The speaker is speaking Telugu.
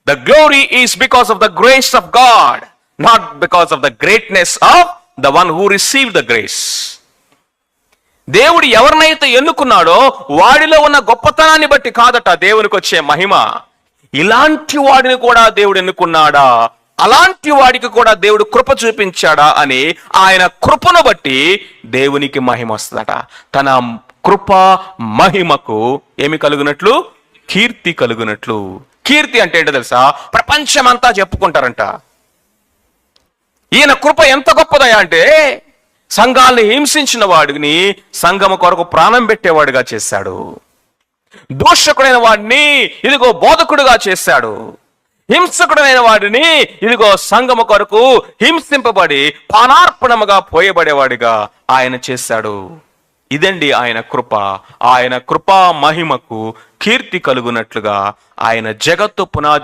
The glory is because of the grace of God, not because of the greatness of the one who received the grace. దేవుడు ఎవరినైతే ఎన్నుకున్నాడో వాడిలో ఉన్న గొప్పతనాన్ని బట్టి కాదట దేవునికి వచ్చే మహిమ. ఇలాంటి వాడిని కూడా దేవుడు ఎన్నుకున్నాడా, అలాంటి వాడికి కూడా దేవుడు కృప చూపించాడా అని ఆయన కృపను బట్టి దేవునికి మహిమ వస్తుందట. తన కృప మహిమకు ఏమి కలుగునట్లు? కీర్తి కలుగునట్లు. కీర్తి అంటే ఏంటో తెలుసా? ప్రపంచమంతా చెప్పుకుంటారంట. ఈయన కృప ఎంత గొప్పదయా అంటే సంఘాలను హింసించిన వాడిని సంఘము కొరకు ప్రాణం పెట్టేవాడిగా చేశాడు. దూషకుడైన వాడిని ఇదిగో బోధకుడుగా చేశాడు. హింసకుడైన వాడిని ఇదిగో సంఘము కొరకు హింసింపబడి పానార్పణముగా పోయబడేవాడిగా ఆయన చేశాడు. ఇదండి ఆయన కృప. ఆయన కృపా మహిమకు కీర్తి కలుగునట్లుగా ఆయన జగత్తు పునాది